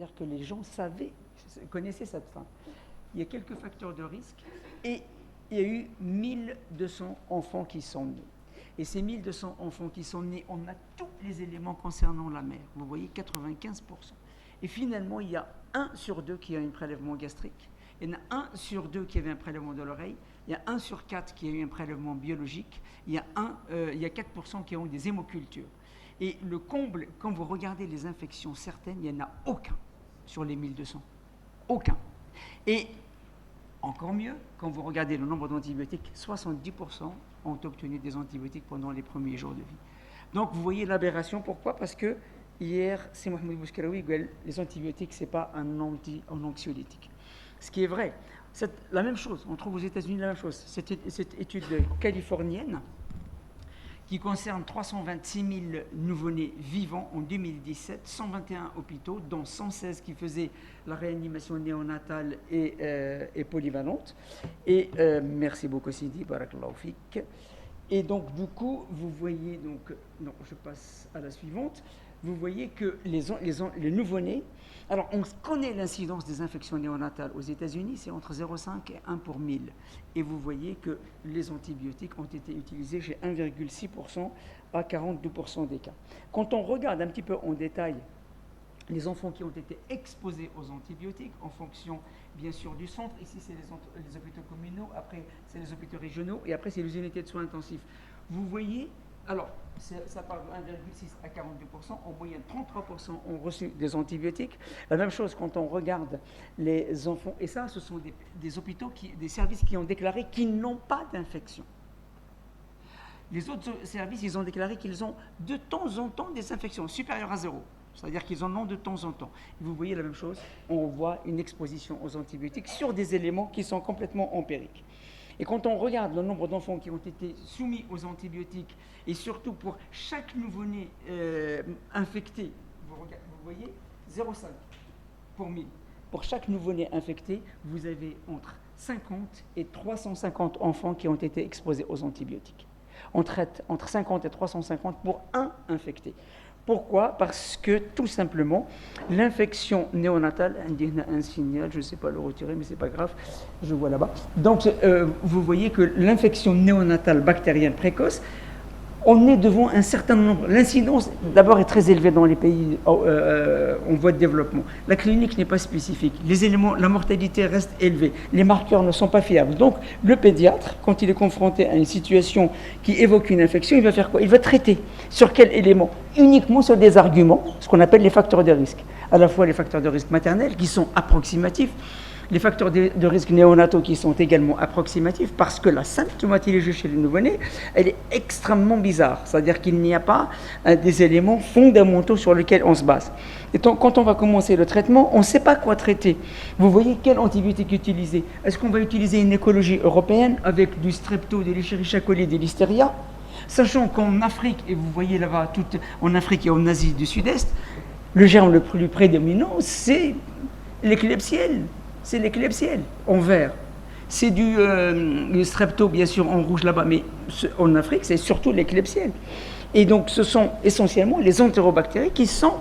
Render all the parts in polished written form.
c'est-à-dire que les gens connaissaient cette fin. Il y a quelques facteurs de risque et il y a eu 1200 enfants qui sont nés. Et ces 1200 enfants qui sont nés, on a tous les éléments concernant la mère. Vous voyez, 95%. Et finalement, il y a 1 sur 2 qui a un prélèvement gastrique. Il y en a 1 sur 2 qui avait un prélèvement de l'oreille. Il y a 1 sur 4 qui a eu un prélèvement biologique. Il y a 4% qui ont eu des hémocultures. Et le comble, quand vous regardez les infections certaines, il n'y en a aucun sur les 1200. Aucun. Et encore mieux, quand vous regardez le nombre d'antibiotiques, 70% ont obtenu des antibiotiques pendant les premiers jours de vie. Donc vous voyez l'aberration. Pourquoi ? Parce que hier, c'est Mohamed Bouchkaraoui, les antibiotiques, ce n'est pas un anxiolytique. Ce qui est vrai, c'est la même chose. On trouve aux États-Unis la même chose. Cette étude californienne qui concerne 326 000 nouveau-nés vivants en 2017, 121 hôpitaux, dont 116 qui faisaient la réanimation néonatale et polyvalente. Et merci beaucoup Sidi, barakallahu fik. Et donc du coup, vous voyez, je passe à la suivante, vous voyez que les nouveau-nés, alors on connaît l'incidence des infections néonatales aux États-Unis, c'est entre 0,5 et 1 pour 1000. Et vous voyez que les antibiotiques ont été utilisés chez 1,6% à 42% des cas. Quand on regarde un petit peu en détail les enfants qui ont été exposés aux antibiotiques en fonction bien sûr du centre, ici c'est les hôpitaux communaux, après c'est les hôpitaux régionaux et après c'est les unités de soins intensifs. Vous voyez, alors ça part de 1,6 à 42%, en moyenne 33% ont reçu des antibiotiques. La même chose quand on regarde les enfants, et ça ce sont des hôpitaux, des services qui ont déclaré qu'ils n'ont pas d'infection. Les autres services, ils ont déclaré qu'ils ont de temps en temps des infections supérieures à 0. C'est-à-dire qu'ils en ont de temps en temps. Et vous voyez la même chose, on voit une exposition aux antibiotiques sur des éléments qui sont complètement empiriques. Et quand on regarde le nombre d'enfants qui ont été soumis aux antibiotiques, et surtout pour chaque nouveau-né infecté, vous voyez, 0,5 pour 1000. Pour chaque nouveau-né infecté, vous avez entre 50 et 350 enfants qui ont été exposés aux antibiotiques. On traite entre 50 et 350 pour un infecté. Pourquoi ? Parce que tout simplement, l'infection néonatale, un signal, je ne sais pas le retirer, mais ce n'est pas grave, je vois là-bas. Donc, vous voyez que l'infection néonatale bactérienne précoce, on est devant un certain nombre. L'incidence, d'abord, est très élevée dans les pays en voie de développement. La clinique n'est pas spécifique. Les éléments, la mortalité reste élevée. Les marqueurs ne sont pas fiables. Donc, le pédiatre, quand il est confronté à une situation qui évoque une infection, il va faire quoi ? Il va traiter. Sur quel élément ? Uniquement sur des arguments, ce qu'on appelle les facteurs de risque. À la fois les facteurs de risque maternels, qui sont approximatifs, les facteurs de risque néonataux qui sont également approximatifs, parce que la symptomatologie chez les nouveau-nés, elle est extrêmement bizarre. C'est-à-dire qu'il n'y a pas des éléments fondamentaux sur lesquels on se base. Et quand on va commencer le traitement, on ne sait pas quoi traiter. Vous voyez quel antibiotique utiliser. Est-ce qu'on va utiliser une écologie européenne avec du strepto, de l'Escherichia coli, de l'hystéria, sachant qu'en Afrique, et vous voyez là-bas, en Afrique et en Asie du Sud-Est, le germe le plus prédominant, c'est l'Escherichia. C'est l'Escherichia en vert. C'est du strepto, bien sûr, en rouge là-bas, mais en Afrique, c'est surtout l'Escherichia. Et donc, ce sont essentiellement les entérobactéries qui sont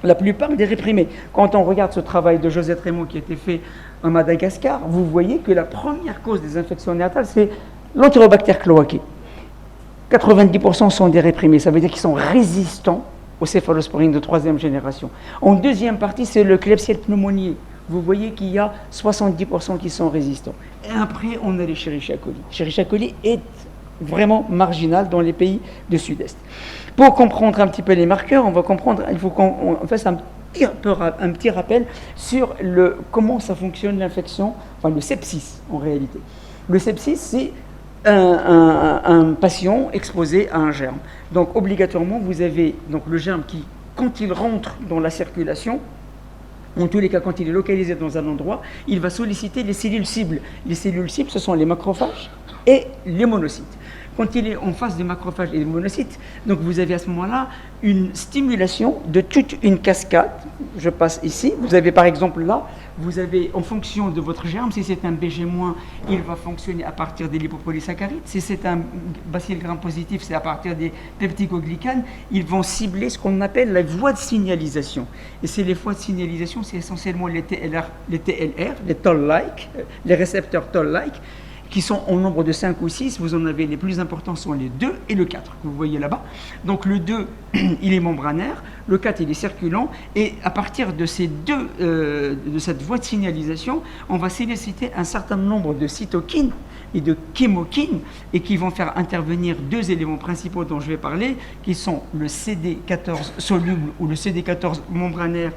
la plupart des réprimés. Quand on regarde ce travail de Josette Raymond qui a été fait en Madagascar, vous voyez que la première cause des infections néonatales, c'est l'entérobactère cloacae. 90% sont des réprimés, ça veut dire qu'ils sont résistants aux céphalosporines de 3e génération. En deuxième partie, c'est le Klebsiella pneumoniae. Vous voyez qu'il y a 70% qui sont résistants. Et après, on a l'Escherichia coli. L'Escherichia coli est vraiment marginal dans les pays du Sud-Est. Pour comprendre un petit peu les marqueurs, on va comprendre, il faut qu'on fasse un petit rappel sur comment ça fonctionne l'infection, enfin le sepsis en réalité. Le sepsis, c'est un patient exposé à un germe. Donc obligatoirement, vous avez donc le germe qui, quand il rentre dans la circulation, en tous les cas, quand il est localisé dans un endroit, il va solliciter les cellules cibles. Les cellules cibles, ce sont les macrophages et les monocytes. quand il est en face des macrophages et des monocytes, donc vous avez à ce moment-là une stimulation de toute une cascade. Je passe ici. Vous avez par exemple là, vous avez en fonction de votre germe, si c'est un BG-, il va fonctionner à partir des lipopolysaccharides. Si c'est un bacille gram positif, c'est à partir des peptidoglycanes. Ils vont cibler ce qu'on appelle la voie de signalisation. Et c'est les voies de signalisation, c'est essentiellement les TLR, les toll-like, les récepteurs toll-like, qui sont au nombre de 5 ou 6. Vous en avez les plus importants sont les 2 et le 4 que vous voyez là-bas. Donc le 2, il est membranaire, le 4, il est circulant, et à partir de ces deux, de cette voie de signalisation, on va solliciter un certain nombre de cytokines et de chymokines, et qui vont faire intervenir deux éléments principaux dont je vais parler, qui sont le CD14 soluble ou le CD14 membranaire.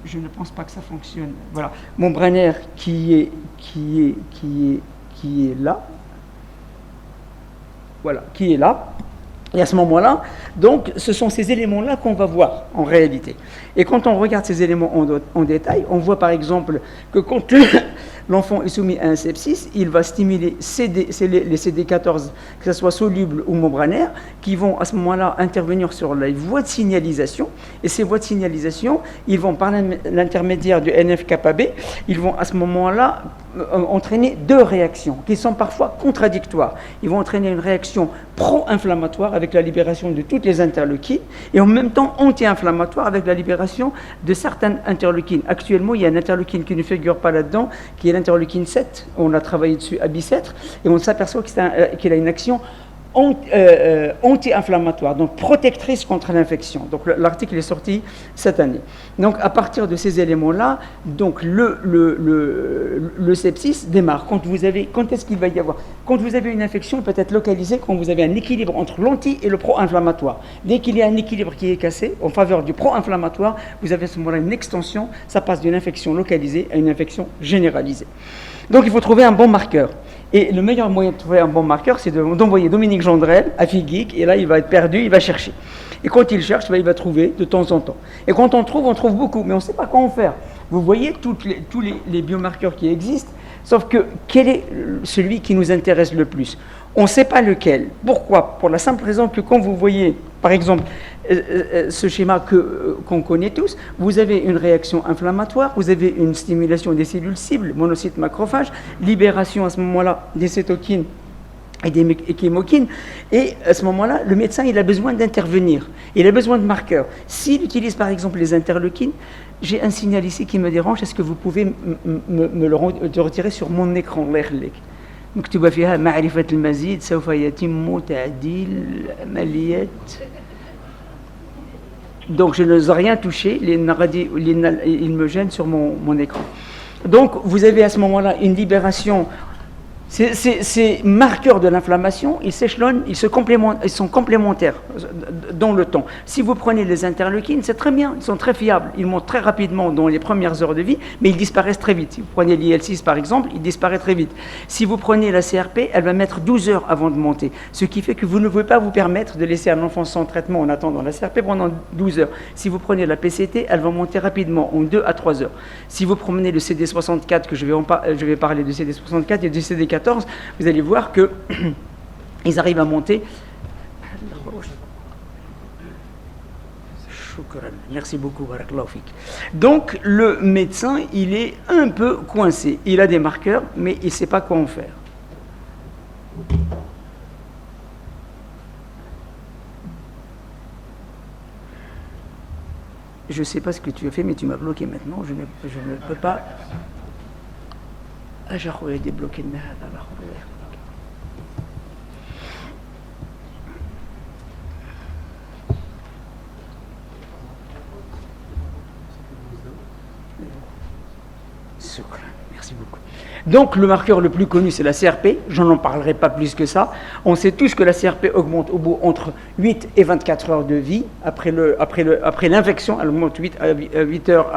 Je ne pense pas que ça fonctionne. Voilà, membranaire qui est là, voilà, qui est là, et à ce moment-là, donc, ce sont ces éléments-là qu'on va voir en réalité. Et quand on regarde ces éléments en détail, on voit par exemple que quand l'enfant est soumis à un sepsis, il va stimuler les CD14, que ce soit solubles ou membranaires, qui vont à ce moment-là intervenir sur les voies de signalisation. Et ces voies de signalisation, ils vont par l'intermédiaire du NF-κB, ils vont à ce moment-là entraîner deux réactions qui sont parfois contradictoires. Ils vont entraîner une réaction pro-inflammatoire avec la libération de toutes les interleukines et en même temps anti-inflammatoire avec la libération de certaines interleukines. Actuellement, il y a une interleukine qui ne figure pas là-dedans, qui est l'interleukine 7. On a travaillé dessus à Bicêtre et on s'aperçoit qu'il a une action anti-inflammatoire, donc protectrice contre l'infection. Donc l'article est sorti cette année. Donc à partir de ces éléments-là, donc le sepsis démarre. Quand est-ce qu'il va y avoir? Quand vous avez une infection, peut être localisée quand vous avez un équilibre entre l'anti et le pro-inflammatoire. Dès qu'il y a un équilibre qui est cassé en faveur du pro-inflammatoire, vous avez à ce moment-là une extension, ça passe d'une infection localisée à une infection généralisée. Donc il faut trouver un bon marqueur. Et le meilleur moyen de trouver un bon marqueur, c'est d'envoyer Dominique Gendrel à Figeek, et là il va être perdu, il va chercher. Et quand il cherche, il va trouver de temps en temps. Et quand on trouve beaucoup, mais on ne sait pas quoi en faire. Vous voyez tous les biomarqueurs qui existent, sauf que quel est celui qui nous intéresse le plus? On ne sait pas lequel. Pourquoi? Pour la simple raison que quand vous voyez, par exemple, ce schéma qu'on connaît tous, vous avez une réaction inflammatoire, vous avez une stimulation des cellules cibles, monocytes, macrophages, libération à ce moment-là des cytokines et des chymokines, et à ce moment-là, le médecin il a besoin d'intervenir, il a besoin de marqueurs. S'il utilise par exemple les interleukines, j'ai un signal ici qui me dérange, est-ce que vous pouvez me le retirer sur mon écran? مكتوبة فيها معرفة المزيد سوف يتم تعديل عمليات. Donc je n'ose rien toucher, il me gêne sur mon écran. Donc vous avez à ce moment-là une libération. Ces marqueurs de l'inflammation, ils s'échelonnent, ils sont complémentaires dans le temps. Si vous prenez les interleukines, c'est très bien, ils sont très fiables. Ils montent très rapidement dans les premières heures de vie, mais ils disparaissent très vite. Si vous prenez l'IL6 par exemple, il disparaît très vite. Si vous prenez la CRP, elle va mettre 12 heures avant de monter. Ce qui fait que vous ne pouvez pas vous permettre de laisser un enfant sans traitement en attendant la CRP pendant 12 heures. Si vous prenez la PCT, elle va monter rapidement, en 2 à 3 heures. Si vous prenez le CD64, que je vais parler de CD64 et du CD14, vous allez voir que ils arrivent à monter. Merci beaucoup. Donc le médecin, il est un peu coincé. Il a des marqueurs, mais il ne sait pas quoi en faire. Je ne sais pas ce que tu as fait, mais tu m'as bloqué maintenant. Je ne peux pas. اجا خويا ديبلوكي لنا هذا الاخر الله يخليك. شكرا. Merci beaucoup. Donc le marqueur le plus connu c'est la CRP, je n'en parlerai pas plus que ça. On sait tous que la CRP augmente au bout entre 8 et 24 heures de vie après l'infection, elle augmente 8 heures,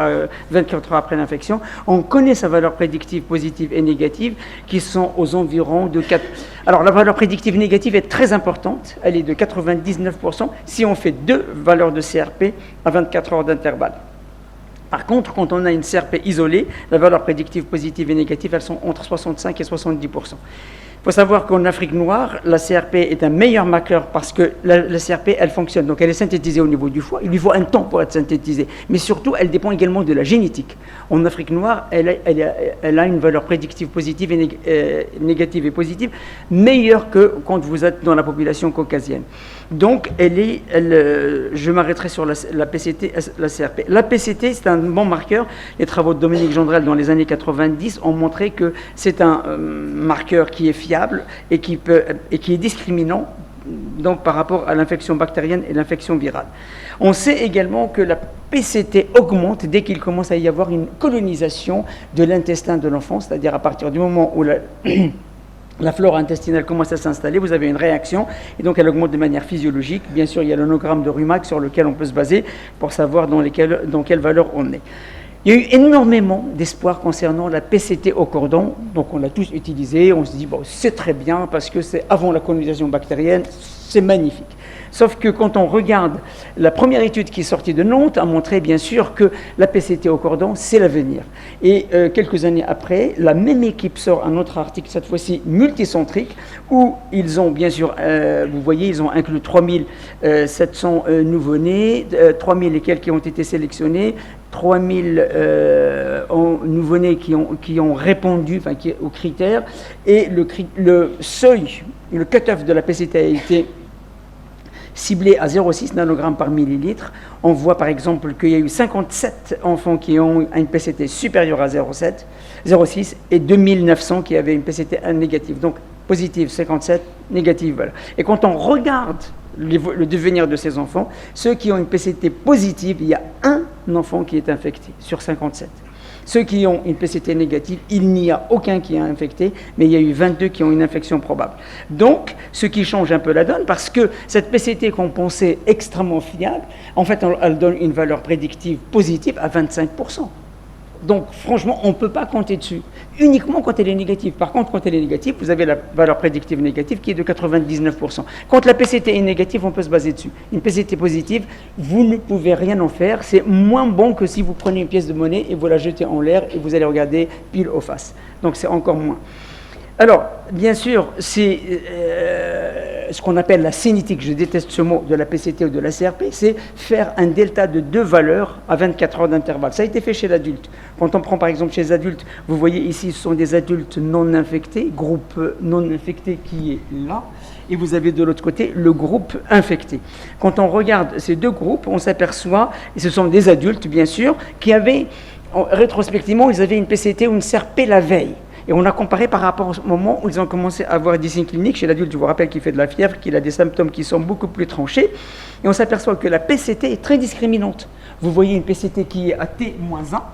24 heures après l'infection. On connaît sa valeur prédictive positive et négative qui sont aux environs de 4. Alors la valeur prédictive négative est très importante, elle est de 99% si on fait 2 valeurs de CRP à 24 heures d'intervalle. Par contre, quand on a une CRP isolée, la valeur prédictive positive et négative, elles sont entre 65 et 70%. Il faut savoir qu'en Afrique noire, la CRP est un meilleur marqueur parce que la CRP, elle fonctionne. Donc, elle est synthétisée au niveau du foie. Il lui faut un temps pour être synthétisée. Mais surtout, elle dépend également de la génétique. En Afrique noire, elle a une valeur prédictive positive et négative et positive meilleure que quand vous êtes dans la population caucasienne. Donc, je m'arrêterai sur la PCT, la CRP. La PCT, c'est un bon marqueur. Les travaux de Dominique Gendrel dans les années 90 ont montré que c'est un marqueur qui est fiable et qui est discriminant donc, par rapport à l'infection bactérienne et l'infection virale. On sait également que la PCT augmente dès qu'il commence à y avoir une colonisation de l'intestin de l'enfant, c'est-à-dire à partir du moment où la flore intestinale commence à s'installer, vous avez une réaction, et donc elle augmente de manière physiologique. Bien sûr, il y a le nomogramme de Rumack sur lequel on peut se baser pour savoir dans quelle valeur on est. Il y a eu énormément d'espoir concernant la PCT au cordon, donc on l'a tous utilisé, on se dit, bon, c'est très bien parce que c'est avant la colonisation bactérienne, c'est magnifique. Sauf que quand on regarde, la première étude qui est sortie de Nantes a montré bien sûr que la PCT au cordon, c'est l'avenir. Et quelques années après, la même équipe sort un autre article, cette fois-ci multicentrique, où ils ont bien sûr, vous voyez, ils ont inclus 3700 nouveau-nés, 3000 et quelques qui ont été sélectionnés, 3000 nouveau-nés qui ont répondu aux critères, et le seuil, le cut-off de la PCT a été ciblé à 0,6 nanogrammes par millilitre. On voit par exemple qu'il y a eu 57 enfants qui ont une PCT supérieure à 0,6 et 2900 qui avaient une PCT négative. Donc positive 57, négative voilà. Et quand on regarde le devenir de ces enfants, ceux qui ont une PCT positive, il y a un enfant qui est infecté sur 57. Ceux qui ont une PCT négative, il n'y a aucun qui est infecté, mais il y a eu 22 qui ont une infection probable. Donc, ce qui change un peu la donne, parce que cette PCT qu'on pensait extrêmement fiable, en fait, elle donne une valeur prédictive positive à 25%. Donc, franchement, on ne peut pas compter dessus, uniquement quand elle est négative. Par contre, quand elle est négative, vous avez la valeur prédictive négative qui est de 99%. Quand la PCT est négative, on peut se baser dessus. Une PCT positive, vous ne pouvez rien en faire. C'est moins bon que si vous prenez une pièce de monnaie et vous la jetez en l'air et vous allez regarder pile aux faces. Donc, c'est encore moins. Alors, bien sûr, c'est ce qu'on appelle la cinétique, je déteste ce mot, de la PCT ou de la CRP, c'est faire un delta de 2 valeurs à 24 heures d'intervalle. Ça a été fait chez l'adulte. Quand on prend par exemple chez les adultes, vous voyez ici, ce sont des adultes non infectés, groupe non infecté qui est là, et vous avez de l'autre côté le groupe infecté. Quand on regarde ces deux groupes, on s'aperçoit, et ce sont des adultes bien sûr, qui avaient, rétrospectivement, ils avaient une PCT ou une CRP la veille. Et on a comparé par rapport au moment où ils ont commencé à avoir des signes cliniques. Chez l'adulte, je vous rappelle qu'il fait de la fièvre, qu'il a des symptômes qui sont beaucoup plus tranchés. Et on s'aperçoit que la PCT est très discriminante. Vous voyez une PCT qui est à T-1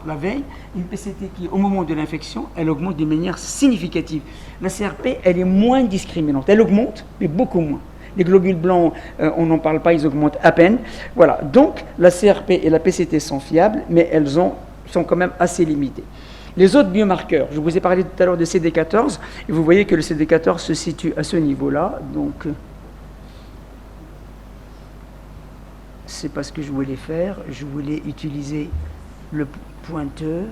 la veille, une PCT qui, au moment de l'infection, elle augmente de manière significative. La CRP, elle est moins discriminante. Elle augmente, mais beaucoup moins. Les globules blancs, on n'en parle pas, ils augmentent à peine. Voilà. Donc, la CRP et la PCT sont fiables, mais elles sont quand même assez limitées. Les autres biomarqueurs, je vous ai parlé tout à l'heure de CD14, et vous voyez que le CD14 se situe à ce niveau-là, donc c'est pas ce que je voulais faire, je voulais utiliser le pointeur.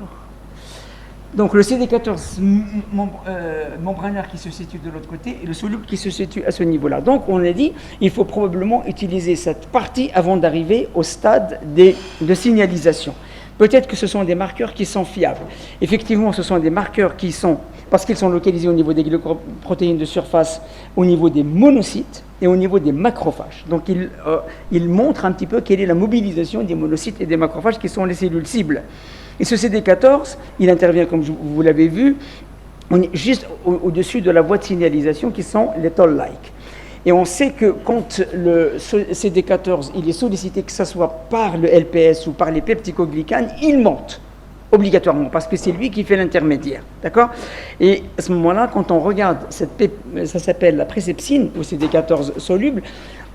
Donc le CD14 membranaire qui se situe de l'autre côté et le soluble qui se situe à ce niveau-là. Donc on a dit, il faut probablement utiliser cette partie avant d'arriver au stade de signalisation. Peut-être que ce sont des marqueurs qui sont fiables. Effectivement, ce sont des marqueurs qui sont, parce qu'ils sont localisés au niveau des glycoprotéines de surface, au niveau des monocytes et au niveau des macrophages. Donc, ils montrent un petit peu quelle est la mobilisation des monocytes et des macrophages qui sont les cellules cibles. Et ce CD14, il intervient, comme vous l'avez vu, on est juste au-dessus de la voie de signalisation qui sont les toll-like. Et on sait que quand le CD14 il est sollicité, que ce soit par le LPS ou par les peptidoglycanes, il monte obligatoirement parce que c'est lui qui fait l'intermédiaire. D'accord ? Et à ce moment-là, quand on regarde, ça s'appelle la précepsine ou CD14 soluble,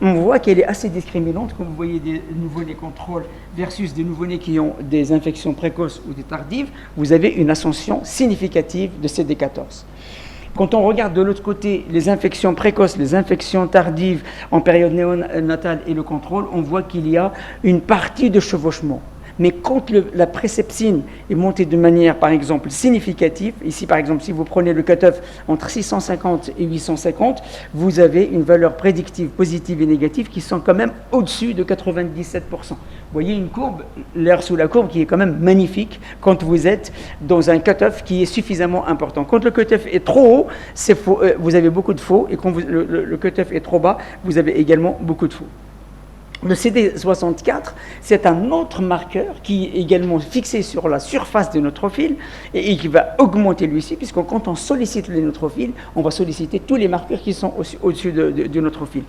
on voit qu'elle est assez discriminante. Comme vous voyez des nouveau-nés contrôle versus des nouveau-nés qui ont des infections précoces ou des tardives, vous avez une ascension significative de CD14. Quand on regarde de l'autre côté les infections précoces, les infections tardives en période néonatale et le contrôle, on voit qu'il y a une partie de chevauchement. Mais quand la préceptine est montée de manière, par exemple, significative, ici, par exemple, si vous prenez le cutoff entre 650 et 850, vous avez une valeur prédictive positive et négative qui sont quand même au-dessus de 97%. Vous voyez une courbe, l'air sous la courbe, qui est quand même magnifique quand vous êtes dans un cutoff qui est suffisamment important. Quand le cutoff est trop haut, c'est faux, vous avez beaucoup de faux, et quand le cutoff est trop bas, vous avez également beaucoup de faux. Le CD64, c'est un autre marqueur qui est également fixé sur la surface des neutrophiles et qui va augmenter lui aussi, puisque quand on sollicite les neutrophiles, on va solliciter tous les marqueurs qui sont au-dessus du neutrophile.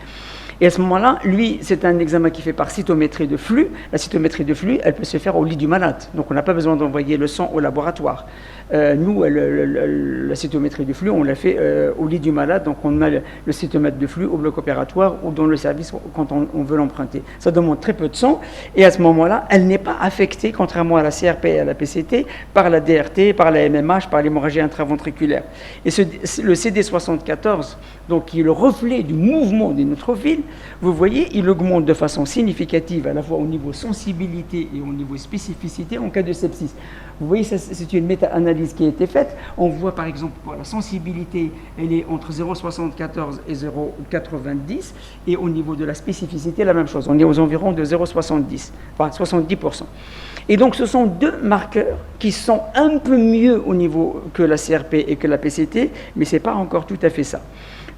Et à ce moment-là, lui, c'est un examen qui fait par cytométrie de flux. La cytométrie de flux, elle peut se faire au lit du malade. Donc, on n'a pas besoin d'envoyer le sang au laboratoire. Nous, la cytométrie du flux, on l'a fait au lit du malade. Donc, on a le cytomètre de flux au bloc opératoire ou dans le service quand on veut l'emprunter. Ça demande très peu de sang. Et à ce moment-là, elle n'est pas affectée, contrairement à la CRP et à la PCT, par la DRT, par la MMH, par l'hémorragie intraventriculaire. Et le CD74, donc, qui est le reflet du mouvement des neutrophiles, vous voyez, il augmente de façon significative à la fois au niveau sensibilité et au niveau spécificité en cas de sepsis. Vous voyez, c'est une méta-analyse qui a été faite. On voit par exemple pour la sensibilité, elle est entre 0,74 et 0,90. Et au niveau de la spécificité, la même chose. On est aux environs de 0,70, enfin 70%. Et donc ce sont deux marqueurs qui sont un peu mieux au niveau que la CRP et que la PCT, mais ce n'est pas encore tout à fait ça.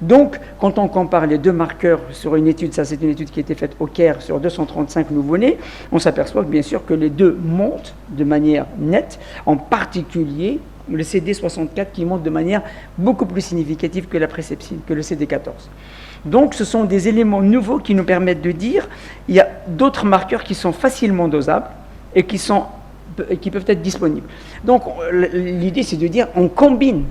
Donc, quand on compare les deux marqueurs sur une étude, ça c'est une étude qui a été faite au Caire sur 235 nouveau-nés, on s'aperçoit bien sûr que les deux montent de manière nette, en particulier le CD64 qui monte de manière beaucoup plus significative que la préceptine, que le CD14. Donc, ce sont des éléments nouveaux qui nous permettent de dire qu'il y a d'autres marqueurs qui sont facilement dosables et qui peuvent être disponibles. Donc, l'idée, c'est de dire on combine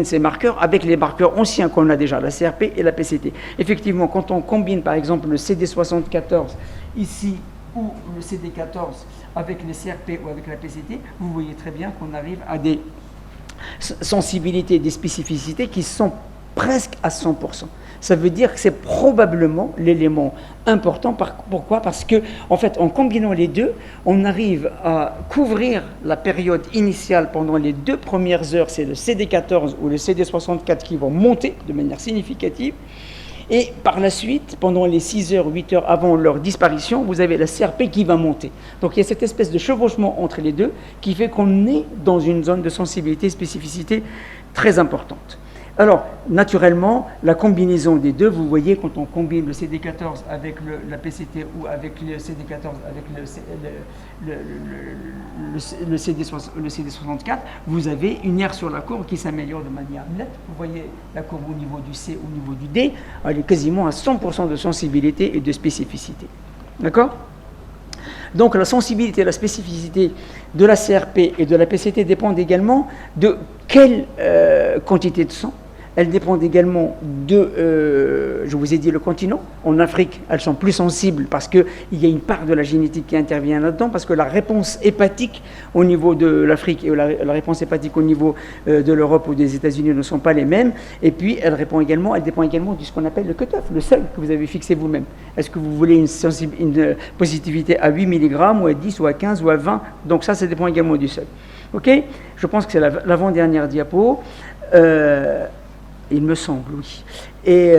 ces marqueurs avec les marqueurs anciens qu'on a déjà, la CRP et la PCT. Effectivement, quand on combine, par exemple, le CD74 ici ou le CD14 avec les CRP ou avec la PCT, vous voyez très bien qu'on arrive à des sensibilités, des spécificités qui sont presque à 100%. Ça veut dire que c'est probablement l'élément important. Pourquoi ? Parce que, en fait, en combinant les deux, on arrive à couvrir la période initiale pendant les 2 premières heures. C'est le CD14 ou le CD64 qui vont monter de manière significative. Et par la suite, pendant les 6 heures, 8 heures avant leur disparition, vous avez la CRP qui va monter. Donc il y a cette espèce de chevauchement entre les deux qui fait qu'on est dans une zone de sensibilité, spécificité très importante. Alors, naturellement, la combinaison des deux, vous voyez, quand on combine le CD14 avec la PCT ou avec le CD14 avec le CD64, vous avez une aire sur la courbe qui s'améliore de manière nette. Vous voyez la courbe au niveau du C, au niveau du D, elle est quasiment à 100% de sensibilité et de spécificité. D'accord ? Donc la sensibilité et la spécificité de la CRP et de la PCT dépendent également de quelle quantité de sang. Elles dépendent également je vous ai dit le continent. En Afrique, elles sont plus sensibles parce qu'il y a une part de la génétique qui intervient là-dedans, parce que la réponse hépatique au niveau de l'Afrique et la réponse hépatique au niveau de l'Europe ou des États-Unis ne sont pas les mêmes. Et puis, elle dépend également de ce qu'on appelle le cutoff, le seuil que vous avez fixé vous-même. Est-ce que vous voulez une positivité à 8 mg ou à 10 ou à 15 ou à 20 ? Donc ça dépend également du seuil. OK ? Je pense que c'est l'avant-dernière diapo. Il me semble, oui. Et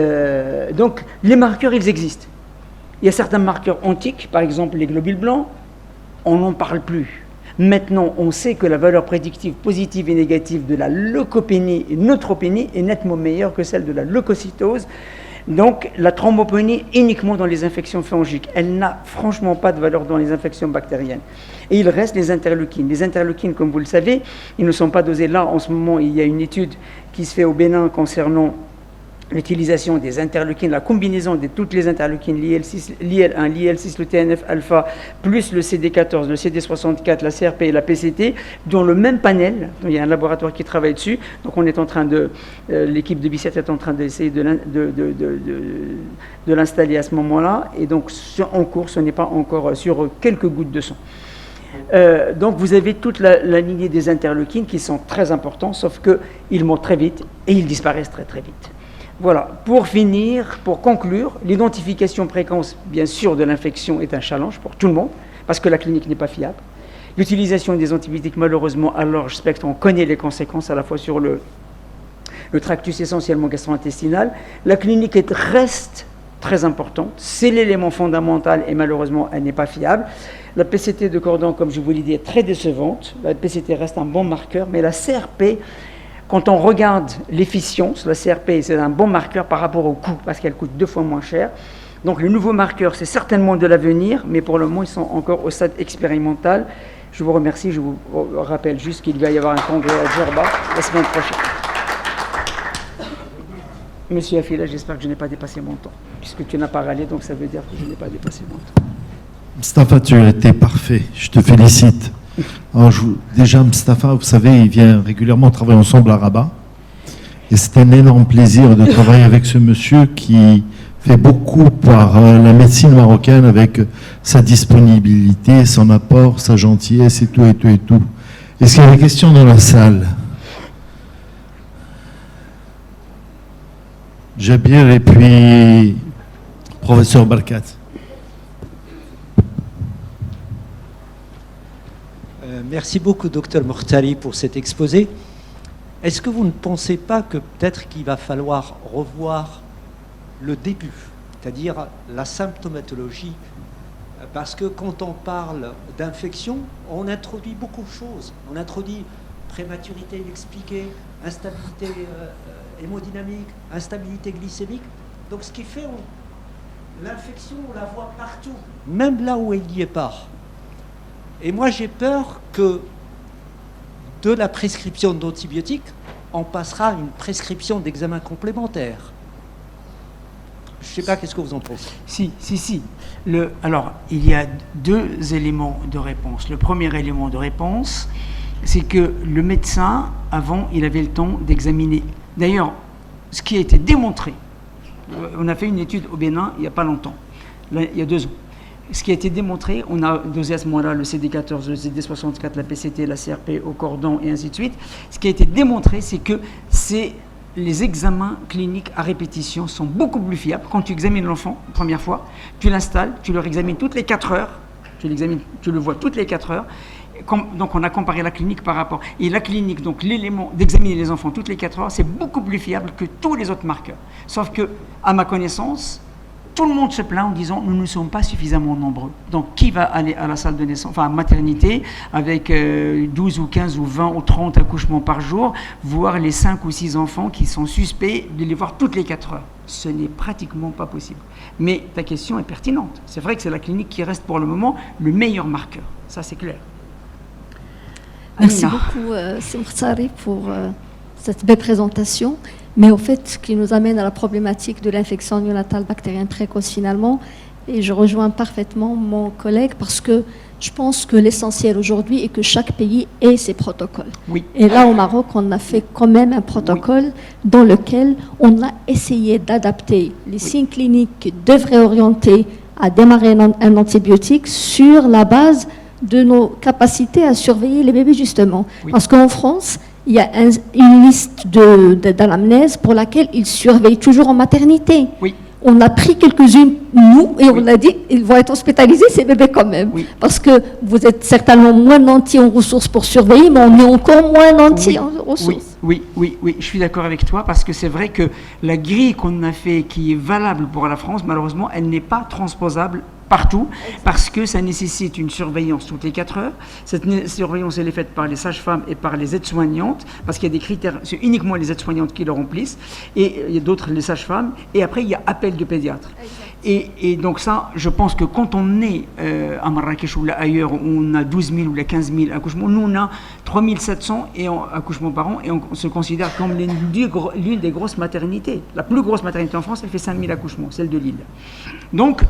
donc, les marqueurs, ils existent. Il y a certains marqueurs antiques, par exemple les globules blancs, on n'en parle plus. Maintenant, on sait que la valeur prédictive positive et négative de la leucopénie et neutropénie est nettement meilleure que celle de la leucocytose. Donc, la thrombopénie uniquement dans les infections fongiques. Elle n'a franchement pas de valeur dans les infections bactériennes. Et il reste les interleukines. Les interleukines, comme vous le savez, ils ne sont pas dosés là. En ce moment, il y a une étude qui se fait au Bénin concernant l'utilisation des interleukines, la combinaison de toutes les interleukines, l'IL-6, l'IL-1, l'IL-6, le TNF-alpha, plus le CD14, le CD64, la CRP et la PCT, dans le même panel. Donc, il y a un laboratoire qui travaille dessus. Donc on est en train l'équipe de Bicêtre est en train d'essayer de l'installer à ce moment-là. Et donc en cours, ce n'est pas encore sur quelques gouttes de sang. Donc vous avez toute la lignée des interleukines qui sont très importants, sauf qu'ils montent très vite et ils disparaissent très très vite. Voilà, pour finir, pour conclure, l'identification précoce, bien sûr, de l'infection est un challenge pour tout le monde, parce que la clinique n'est pas fiable. L'utilisation des antibiotiques, malheureusement, à large spectre, on connaît les conséquences à la fois sur le tractus essentiellement gastro-intestinal. La clinique reste très importante, c'est l'élément fondamental et malheureusement, elle n'est pas fiable. La PCT de cordon, comme je vous l'ai dit, est très décevante. La PCT reste un bon marqueur, mais la CRP, quand on regarde l'efficience, la CRP, c'est un bon marqueur par rapport au coût, parce qu'elle coûte 2 fois moins cher. Donc, le nouveau marqueur, c'est certainement de l'avenir, mais pour le moment, ils sont encore au stade expérimental. Je vous remercie. Je vous rappelle juste qu'il va y avoir un congrès à Djerba la semaine prochaine. Monsieur Afila, j'espère que je n'ai pas dépassé mon temps, puisque tu n'as pas râlé, donc ça veut dire que je n'ai pas dépassé mon temps. Mustapha, tu as été parfait. Je te félicite. Alors, déjà, Mustapha, vous savez, il vient régulièrement travailler ensemble à Rabat. Et c'est un énorme plaisir de travailler avec ce monsieur qui fait beaucoup pour la médecine marocaine avec sa disponibilité, son apport, sa gentillesse et tout, et tout, et tout. Est-ce qu'il y a des questions dans la salle? Jabir et puis professeur Barkat. Merci beaucoup, docteur Mortali, pour cet exposé. Est-ce que vous ne pensez pas que peut-être qu'il va falloir revoir le début, c'est-à-dire la symptomatologie, parce que quand on parle d'infection, on introduit beaucoup de choses. On introduit prématurité inexpliquée, instabilité hémodynamique, instabilité glycémique. Donc ce qui fait, l'infection, on la voit partout, même là où elle n'y est pas. Et moi, j'ai peur que de la prescription d'antibiotiques, on passera à une prescription d'examen complémentaire. Je ne sais pas, qu'est-ce que vous en pensez? Si. Alors, il y a 2 éléments de réponse. Le premier élément de réponse, c'est que le médecin, avant, il avait le temps d'examiner. D'ailleurs, ce qui a été démontré, on a fait une étude au Bénin il n'y a pas longtemps, là, il y a 2 ans. Ce qui a été démontré, on a dosé à ce moment-là le CD14, le CD64, la PCT, la CRP au cordon et ainsi de suite. Ce qui a été démontré, c'est que les examens cliniques à répétition sont beaucoup plus fiables. Quand tu examines l'enfant, première fois, tu l'installes, tu le réexamines toutes les 4 heures, tu le vois toutes les 4 heures. Donc on a comparé la clinique par rapport. Et la clinique, donc l'élément d'examiner les enfants toutes les 4 heures, c'est beaucoup plus fiable que tous les autres marqueurs. Sauf que, à ma connaissance, tout le monde se plaint en disant nous ne sommes pas suffisamment nombreux. Donc qui va aller à la salle de naissance, enfin à maternité, avec 12 ou 15 ou 20 ou 30 accouchements par jour, voir les 5 ou 6 enfants qui sont suspects, de les voir toutes les 4 heures. Ce n'est pratiquement pas possible. Mais ta question est pertinente. C'est vrai que c'est la clinique qui reste pour le moment le meilleur marqueur. Ça, c'est clair. Merci beaucoup, Simrtsari, pour cette belle présentation. Mais au fait, ce qui nous amène à la problématique de l'infection néonatale bactérienne précoce finalement, et je rejoins parfaitement mon collègue parce que je pense que l'essentiel aujourd'hui est que chaque pays ait ses protocoles. Oui. Et là, au Maroc, on a fait quand même un protocole dans lequel on a essayé d'adapter les signes cliniques qui devraient orienter à démarrer un antibiotique sur la base de nos capacités à surveiller les bébés justement. Oui. Parce qu'en France, il y a une liste d'anamnèse pour laquelle ils surveillent toujours en maternité. Oui. On a pris quelques-unes, nous, et on a dit, ils vont être hospitalisés, ces bébés quand même. Oui. Parce que vous êtes certainement moins nantis en ressources pour surveiller, mais on est encore moins nantis en ressources. Oui, je suis d'accord avec toi, parce que c'est vrai que la grille qu'on a fait, qui est valable pour la France, malheureusement, elle n'est pas transposable partout, parce que ça nécessite une surveillance toutes les 4 heures. Cette surveillance, elle est faite par les sages-femmes et par les aides-soignantes, parce qu'il y a des critères, c'est uniquement les aides-soignantes qui le remplissent, et il y a d'autres, les sages-femmes, et après, il y a appel de pédiatre. Et donc ça, je pense que quand on est à Marrakech ou là ailleurs, où on a 12 000 ou 15 000 accouchements, nous on a 3 700 accouchements par an, et on se considère comme l'une des grosses maternités. La plus grosse maternité en France, elle fait 5 000 accouchements, celle de Lille. Donc,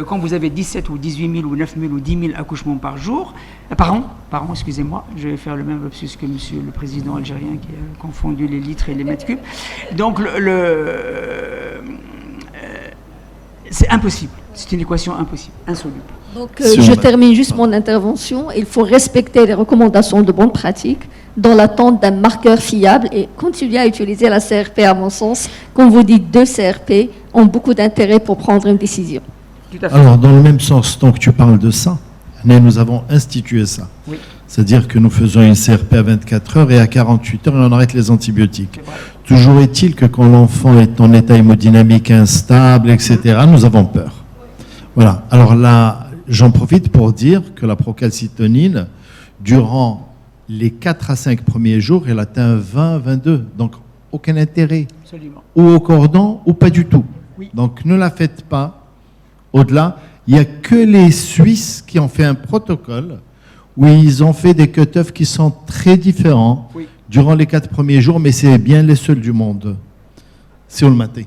quand vous avez 17 ou 18 000 ou 9 000 ou 10 000 accouchements par jour, par an, excusez-moi, je vais faire le même lapsus que monsieur le président algérien qui a confondu les litres et les mètres cubes. Donc, c'est impossible. C'est une équation impossible, insoluble. Donc, je termine juste mon intervention. Il faut respecter les recommandations de bonne pratique dans l'attente d'un marqueur fiable et continuer à utiliser la CRP, à mon sens. Comme vous dites, 2 CRP ont beaucoup d'intérêt pour prendre une décision. Tout à fait. Alors, dans le même sens, donc tu parles de ça, mais nous avons institué ça. Oui. C'est-à-dire que nous faisons une CRP à 24 heures et à 48 heures, on arrête les antibiotiques. C'est vrai. Toujours est-il que quand l'enfant est en état hémodynamique instable, etc., nous avons peur. Voilà. Alors là, j'en profite pour dire que la procalcitonine, durant les 4 à 5 premiers jours, elle atteint 20, 22. Donc, aucun intérêt. Absolument. Ou au cordon, ou pas du tout. Oui. Donc, ne la faites pas. Au-delà, il n'y a que les Suisses qui ont fait un protocole où ils ont fait des cut-offs qui sont très différents Oui. durant les 4 premiers jours, mais c'est bien les seuls du monde. Si on le matait.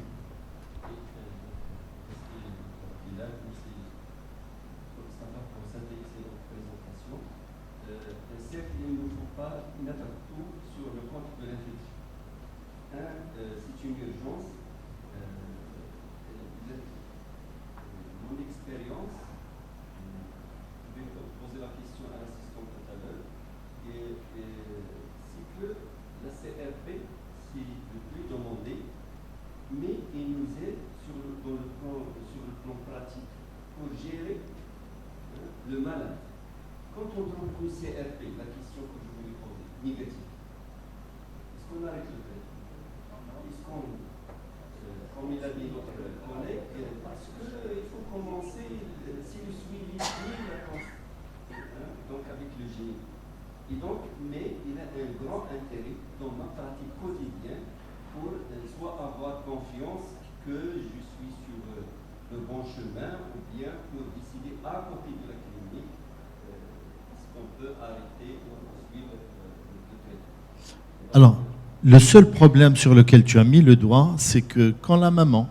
Alors, le seul problème sur lequel tu as mis le doigt, c'est que quand la maman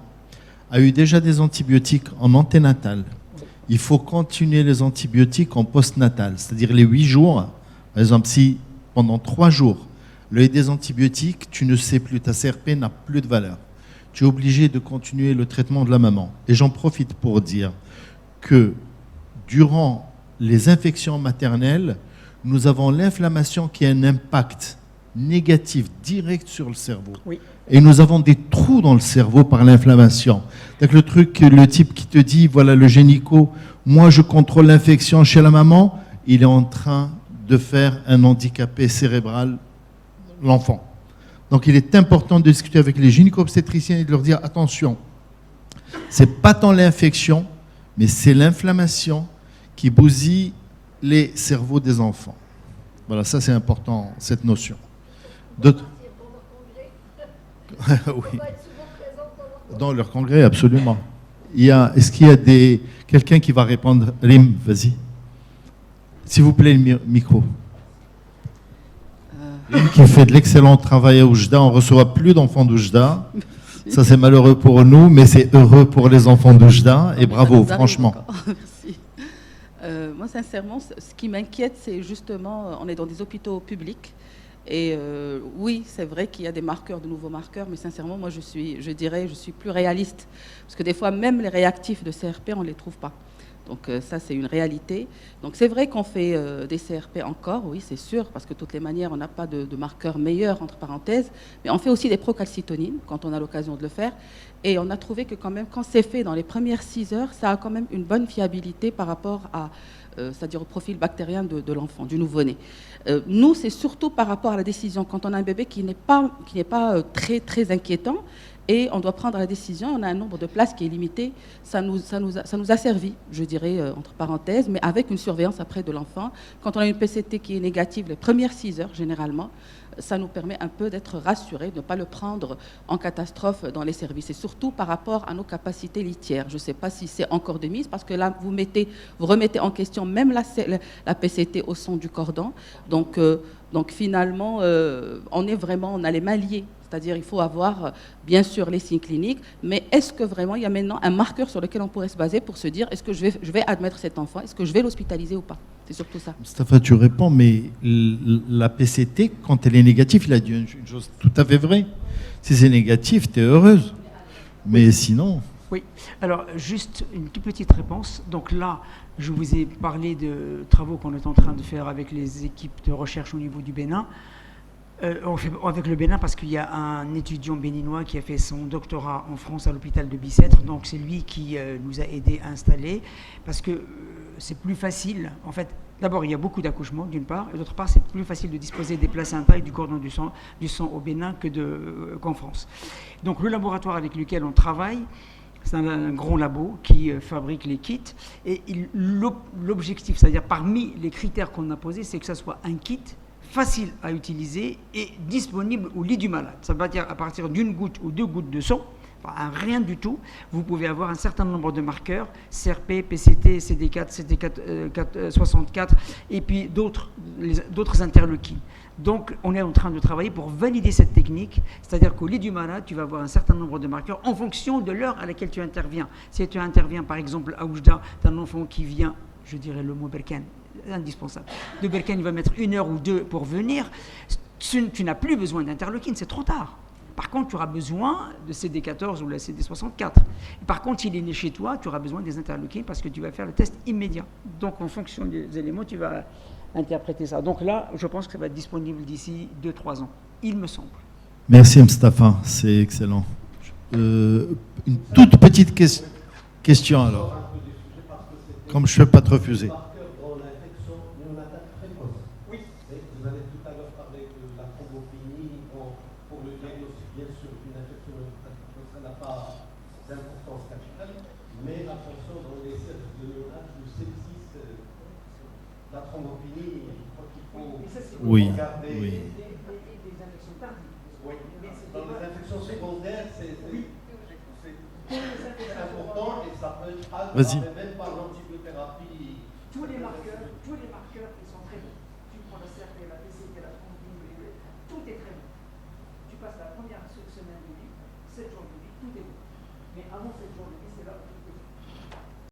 a eu déjà des antibiotiques en anténatal, il faut continuer les antibiotiques en postnatal, c'est-à-dire les 8 jours. Par exemple, si pendant 3 jours, l'œil des antibiotiques, tu ne sais plus, ta CRP n'a plus de valeur. Tu es obligé de continuer le traitement de la maman. Et j'en profite pour dire que durant les infections maternelles, nous avons l'inflammation qui a un impact négatif direct sur le cerveau. Oui. Et nous avons des trous dans le cerveau par l'inflammation. Donc le type qui te dit, voilà le génico, moi je contrôle l'infection chez la maman, il est en train de faire un handicapé cérébral, l'enfant. Donc il est important de discuter avec les gynéco-obstétriciens et de leur dire, attention, c'est pas tant l'infection, mais c'est l'inflammation qui bousille les cerveaux des enfants. Voilà, ça c'est important, cette notion. D'autres ? Oui. Dans leur congrès, absolument. Est-ce qu'il y a quelqu'un qui va répondre ? Rim, vas-y. S'il vous plaît, le micro. Rim qui fait de l'excellent travail à Oujda. On ne reçoit plus d'enfants d'Oujda. Ça, c'est malheureux pour nous, mais c'est heureux pour les enfants d'Oujda. Et bravo, franchement. Merci. Moi, sincèrement, ce qui m'inquiète, c'est justement, on est dans des hôpitaux publics. Et oui, c'est vrai qu'il y a des marqueurs, de nouveaux marqueurs, mais sincèrement, moi, je suis plus réaliste. Parce que des fois, même les réactifs de CRP, on ne les trouve pas. Donc ça, c'est une réalité. Donc c'est vrai qu'on fait des CRP encore, oui, c'est sûr, parce que de toutes les manières, on n'a pas de marqueurs meilleurs, entre parenthèses. Mais on fait aussi des procalcitonines, quand on a l'occasion de le faire. Et on a trouvé que quand même, quand c'est fait dans les premières 6 heures, ça a quand même une bonne fiabilité par rapport à... c'est-à-dire au profil bactérien de l'enfant, du nouveau-né. Nous, c'est surtout par rapport à la décision. Quand on a un bébé qui n'est pas très, très inquiétant, et on doit prendre la décision, on a un nombre de places qui est limité, ça nous a servi, je dirais, entre parenthèses, mais avec une surveillance après de l'enfant. Quand on a une PCT qui est négative les premières 6 heures, généralement, ça nous permet un peu d'être rassurés, de ne pas le prendre en catastrophe dans les services. Et surtout par rapport à nos capacités litières. Je ne sais pas si c'est encore de mise, parce que là, vous remettez en question même la PCT au son du cordon. Donc finalement, on a les mains liées. C'est-à-dire il faut avoir, bien sûr, les signes cliniques, mais est-ce que vraiment il y a maintenant un marqueur sur lequel on pourrait se baser pour se dire, est-ce que je vais admettre cet enfant, est-ce que je vais l'hospitaliser ou pas ? C'est surtout ça. Mustafa, tu réponds, mais la PCT, quand elle est négative, il a dit une chose tout à fait vraie. Si c'est négatif, tu es heureuse. Mais sinon... Oui, alors juste une toute petite réponse. Donc là, je vous ai parlé de travaux qu'on est en train de faire avec les équipes de recherche au niveau du Bénin. On fait avec le Bénin parce qu'il y a un étudiant béninois qui a fait son doctorat en France à l'hôpital de Bicêtre. Donc c'est lui qui nous a aidés à installer. Parce que c'est plus facile. En fait, d'abord, il y a beaucoup d'accouchements, d'une part, et d'autre part, c'est plus facile de disposer des placentas et du cordon du sang au Bénin qu'en France. Donc, le laboratoire avec lequel on travaille, c'est un grand labo qui fabrique les kits. Et l'objectif, c'est-à-dire parmi les critères qu'on a posés, c'est que ça soit un kit facile à utiliser et disponible au lit du malade. Ça veut dire à partir d'une goutte ou 2 gouttes de sang, enfin, rien du tout, vous pouvez avoir un certain nombre de marqueurs, CRP, PCT, CD4, CD4, 64, et puis d'autres interleukines. Donc, on est en train de travailler pour valider cette technique, c'est-à-dire qu'au lit du malade, tu vas avoir un certain nombre de marqueurs en fonction de l'heure à laquelle tu interviens. Si tu interviens, par exemple, à Oujda, tu as un enfant qui vient, je dirais le mot Berkane, indispensable. De Berkane, il va mettre 1 heure ou 2 pour venir. Tu n'as plus besoin d'interleukine, c'est trop tard. Par contre, tu auras besoin de CD14 ou la CD64. Par contre, s'il est né chez toi, tu auras besoin des interleukines parce que tu vas faire le test immédiat. Donc, en fonction des éléments, tu vas interpréter ça. Donc là, je pense que ça va être disponible d'ici 2-3 ans, il me semble. Merci Mustapha, c'est excellent. Une toute petite question alors, comme je ne peux pas te refuser. Mais attention, dans les services de néonat, le sepsis, la thrombopénie, je crois qu'il faut regarder. Oui. Des infections tardives. Oui. Dans les infections secondaires, c'est important et ça peut être aggravé même par l'antibiothérapie. Tous les marqueurs, ils sont très bons. Tu prends la CRP, la PCT, la thrombine, tout est très bon. Tu passes la première semaine de vie, 7 jours de vie, tout est bon. Mais avant 7 jours de vie, c'est là où